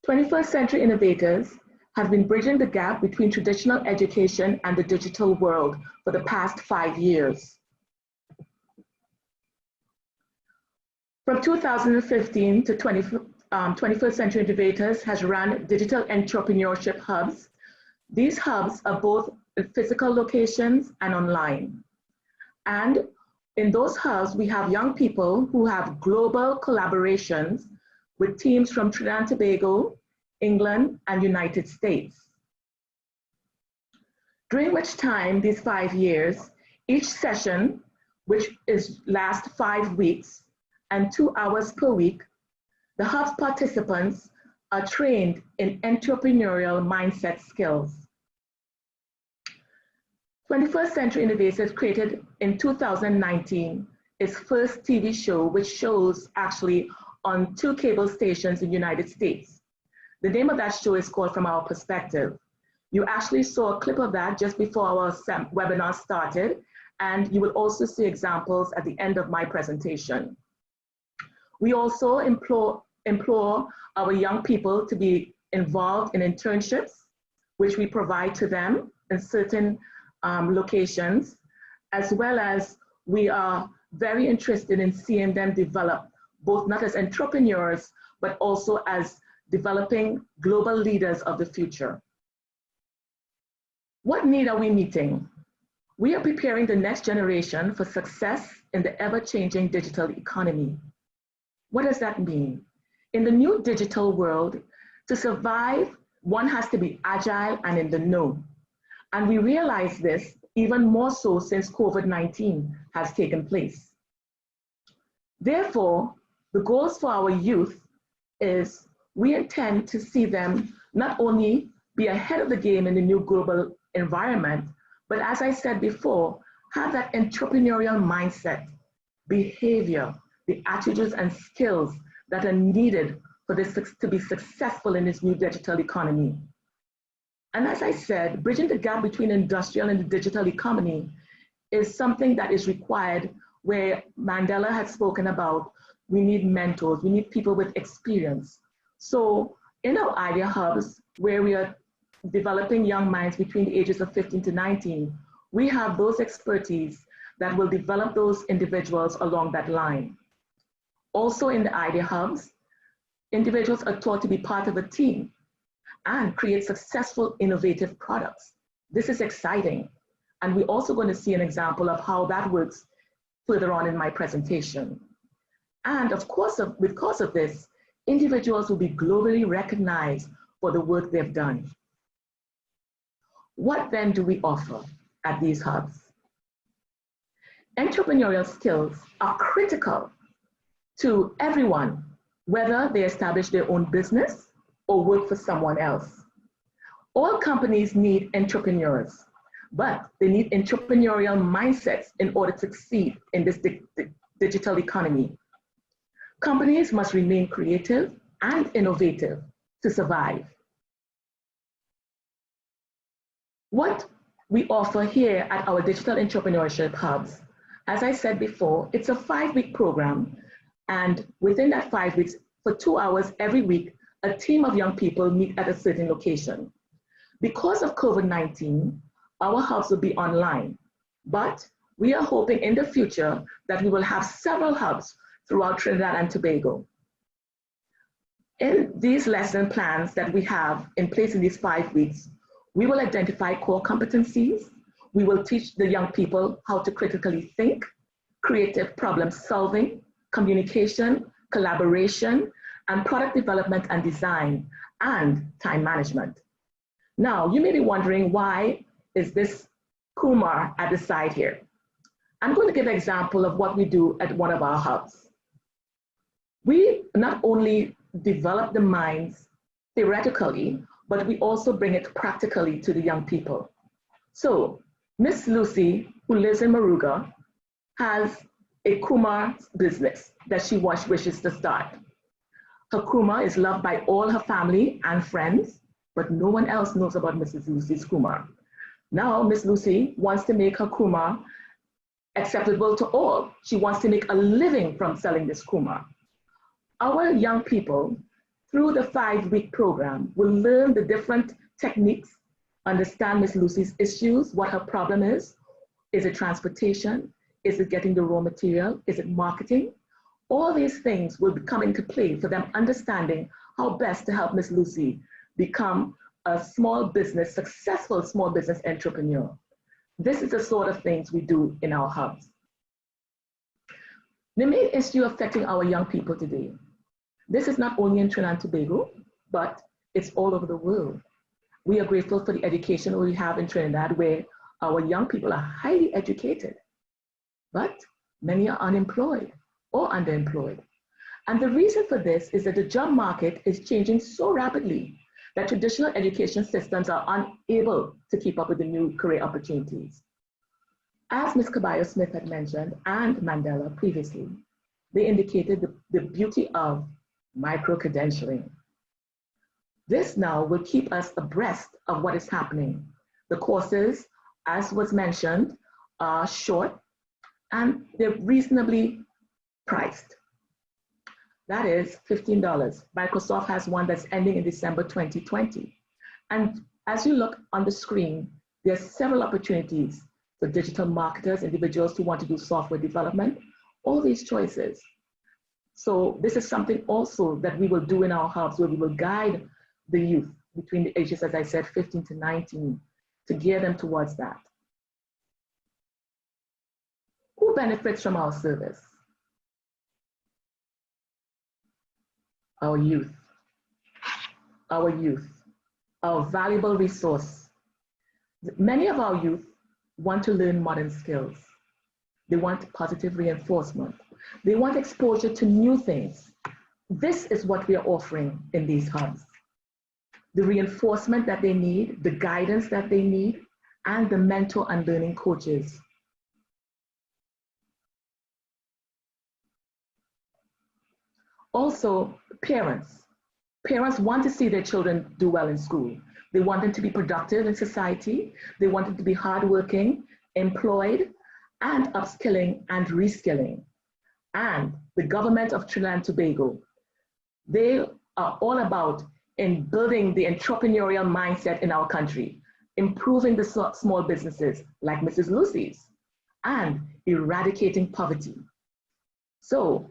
21st Century Innovators have been bridging the gap between traditional education and the digital world for the past 5 years. From 2015 to 21st Century Innovators has run digital entrepreneurship hubs. These hubs are both in physical locations and online. And in those hubs, we have young people who have global collaborations with teams from Trinidad and Tobago, England, and United States. During which time, these 5 years, each session, which lasts 5 weeks and 2 hours per week, the hub's participants are trained in entrepreneurial mindset skills. 21st Century Innovators created in 2019 its first TV show, which shows actually on 2 cable stations in the United States. The name of that show is called From Our Perspective. You actually saw a clip of that just before our webinar started, and you will also see examples at the end of my presentation. We also implore our young people to be involved in internships, which we provide to them in certain locations, as well as we are very interested in seeing them develop, both not as entrepreneurs, but also as developing global leaders of the future. What need are we meeting? We are preparing the next generation for success in the ever-changing digital economy. What does that mean? In the new digital world, to survive, one has to be agile and in the know. And we realize this even more so since COVID-19 has taken place. Therefore, the goals for our youth is we intend to see them not only be ahead of the game in the new global environment, but as I said before, have that entrepreneurial mindset, behavior, the attitudes and skills that are needed for this to be successful in this new digital economy. And as I said, bridging the gap between industrial and the digital economy is something that is required, where Mandela had spoken about, we need mentors, we need people with experience. So in our idea hubs, where we are developing young minds between the ages of 15 to 19, we have those expertise that will develop those individuals along that line. Also in the idea hubs, individuals are taught to be part of a team and create successful, innovative products. This is exciting. And we're also going to see an example of how that works further on in my presentation. And of course, because of this, individuals will be globally recognized for the work they've done. What then do we offer at these hubs? Entrepreneurial skills are critical to everyone, whether they establish their own business or work for someone else. All companies need entrepreneurs, but they need entrepreneurial mindsets in order to succeed in this digital economy. Companies must remain creative and innovative to survive. What we offer here at our digital entrepreneurship hubs, as I said before, it's a 5-week program, and within that 5 weeks, for 2 hours every week, a team of young people meet at a certain location. Because of COVID-19, our hubs will be online, but we are hoping in the future that we will have several hubs throughout Trinidad and Tobago. In these lesson plans that we have in place in these 5 weeks, we will identify core competencies. We will teach the young people how to critically think, creative problem solving, communication, collaboration, and product development and design, and time management. Now, you may be wondering, why is this Kumar at the side here? I'm going to give an example of what we do at one of our hubs. We not only develop the minds theoretically, but we also bring it practically to the young people. So Miss Lucy, who lives in Maruga, has a Kumar business that she wishes to start. Her Kumar is loved by all her family and friends, but no one else knows about Mrs. Lucy's Kumar. Now, Miss Lucy wants to make her Kumar acceptable to all. She wants to make a living from selling this Kumar. Our young people through the 5-week program, will learn the different techniques, understand Miss Lucy's issues, what her problem is. Is it transportation? Is it getting the raw material? Is it marketing? All these things will come into play for them understanding how best to help Miss Lucy become a successful small business entrepreneur. This is the sort of things we do in our hubs. The main issue affecting our young people today, this is not only in Trinidad and Tobago, but it's all over the world. We are grateful for the education we have in Trinidad, where our young people are highly educated, but many are unemployed or underemployed. And the reason for this is that the job market is changing so rapidly that traditional education systems are unable to keep up with the new career opportunities. As Ms. Caballo-Smith had mentioned, and Mandela previously, they indicated the beauty of micro-credentialing. This now will keep us abreast of what is happening. The courses, as was mentioned, are short and they're reasonably priced. That is $15. Microsoft has one that's ending in December 2020. And as you look on the screen, there are several opportunities for digital marketers, individuals who want to do software development, all these choices. So this is something also that we will do in our hubs, where we will guide the youth between the ages, as I said, 15 to 19, to gear them towards that. Who benefits from our service? Our youth, our valuable resource. Many of our youth want to learn modern skills. They want positive reinforcement. They want exposure to new things. This is what we are offering in these hubs. The reinforcement that they need, the guidance that they need, and the mentor and learning coaches. Also, parents. Parents want to see their children do well in school. They want them to be productive in society. They want them to be hardworking, employed, and upskilling and reskilling. And the government of Trinidad and Tobago, they are all about in building the entrepreneurial mindset in our country, improving the small businesses like Mrs. Lucy's, and eradicating poverty. So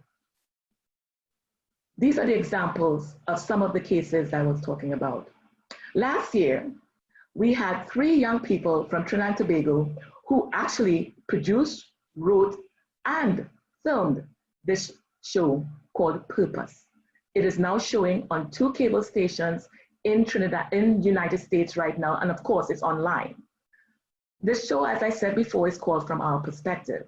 these are the examples of some of the cases I was talking about. Last year, we had 3 young people from Trinidad and Tobago who actually produced, wrote, and filmed this show called Purpose. It is now showing on 2 cable stations in Trinidad, in United States right now, and of course it's online. This show, as I said before, is called From Our Perspective.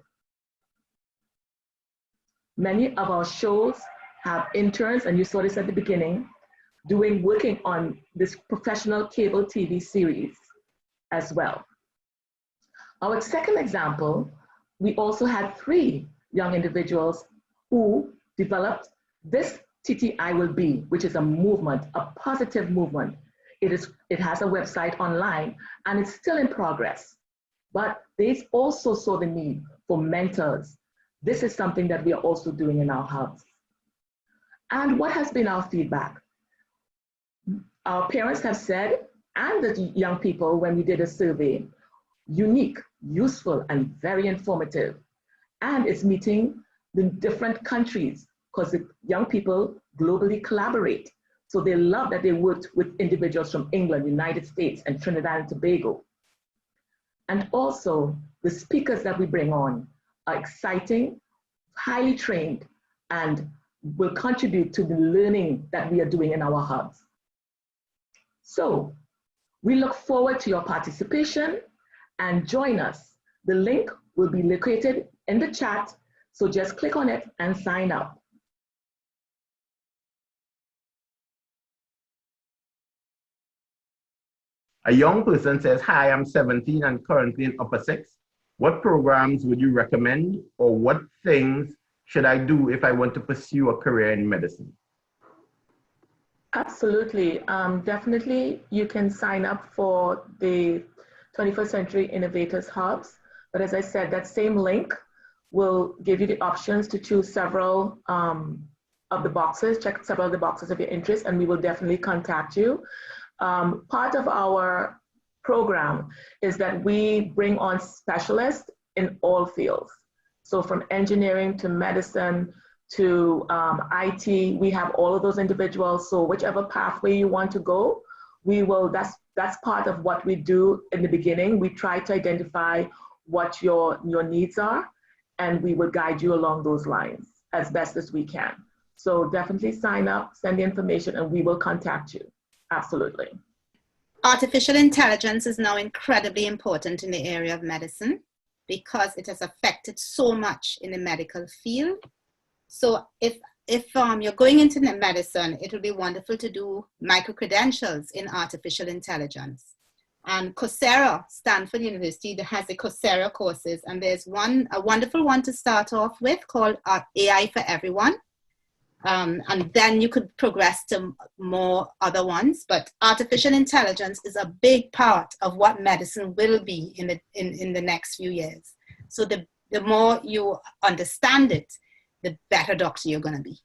Many of our shows have interns, and you saw this at the beginning, working on this professional cable TV series as well. Our second example, we also had 3 young individuals who developed this TTI Will Be, which is a movement, a positive movement. It has a website online and it's still in progress, but they also saw the need for mentors. This is something that we are also doing in our hubs. And what has been our feedback? Our parents have said, and the young people when we did a survey, unique, useful, and very informative. And it's meeting the different countries because the young people globally collaborate. So they love that they worked with individuals from England, United States, and Trinidad and Tobago. And also the speakers that we bring on are exciting, highly trained, and will contribute to the learning that we are doing in our hubs. So we look forward to your participation and join us. The link will be located in the chat, so just click on it and sign up. A young person says, hi, I'm 17 and currently in upper 6. What programs would you recommend, or what things should I do if I want to pursue a career in medicine? Absolutely. Definitely, you can sign up for the 21st Century Innovators Hubs. But as I said, that same link will give you the options to choose several of the boxes, check several of the boxes of your interest, and we will definitely contact you. Part of our program is that we bring on specialists in all fields. So from engineering to medicine to IT, we have all of those individuals. So whichever pathway you want to go, we will, that's part of what we do in the beginning. We try to identify what your needs are, and we will guide you along those lines as best as we can. So definitely sign up, send the information, and we will contact you. Absolutely. Artificial intelligence is now incredibly important in the area of medicine because it has affected so much in the medical field. So if you're going into medicine, it would be wonderful to do micro-credentials in artificial intelligence. And Coursera, Stanford University, has the Coursera courses, and there's a wonderful one to start off with called AI for Everyone. And then you could progress to more other ones, but artificial intelligence is a big part of what medicine will be in the next few years. So the more you understand it, the better doctor you're going to be.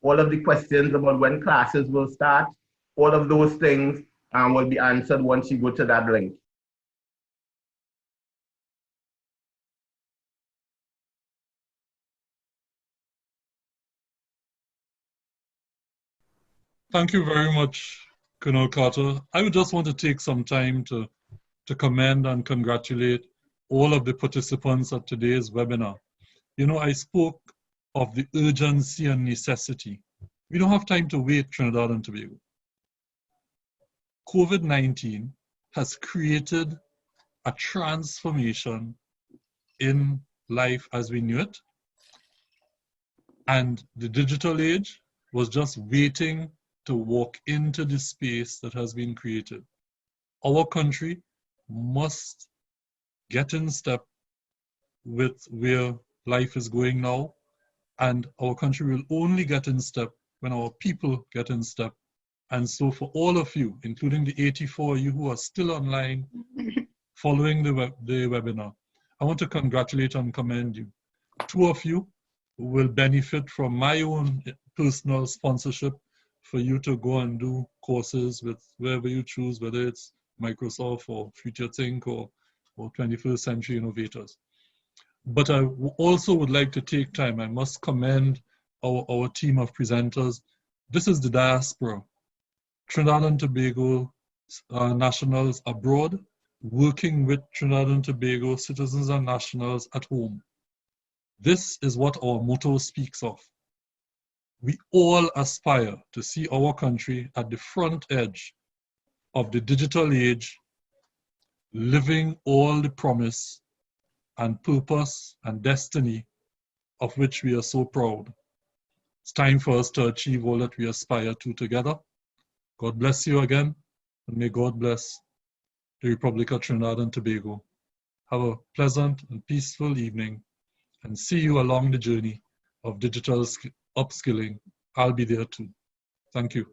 All of the questions about when classes will start, all of those things will be answered once you go to that link. Thank you very much, Colonel Carter. I would just want to take some time to commend and congratulate all of the participants at today's webinar. You know, I spoke of the urgency and necessity. We don't have time to wait, Trinidad and Tobago. COVID-19 has created a transformation in life as we knew it. And the digital age was just waiting to walk into the space that has been created. Our country must get in step with where life is going now, and our country will only get in step when our people get in step. And so for all of you, including the 84 of you who are still online following the webinar, I want to congratulate and commend you. 2 of you will benefit from my own personal sponsorship for you to go and do courses with wherever you choose, whether it's Microsoft or Future Think or 21st Century Innovators. But I also would like to take time, I must commend our team of presenters. This is the diaspora, Trinidad and Tobago nationals abroad, working with Trinidad and Tobago citizens and nationals at home. This is what our motto speaks of. We all aspire to see our country at the front edge of the digital age, living all the promise and purpose and destiny of which we are so proud. It's time for us to achieve all that we aspire to together. God bless you again, and may God bless the Republic of Trinidad and Tobago. Have a pleasant and peaceful evening, and see you along the journey of digital upskilling. I'll be there too. Thank you.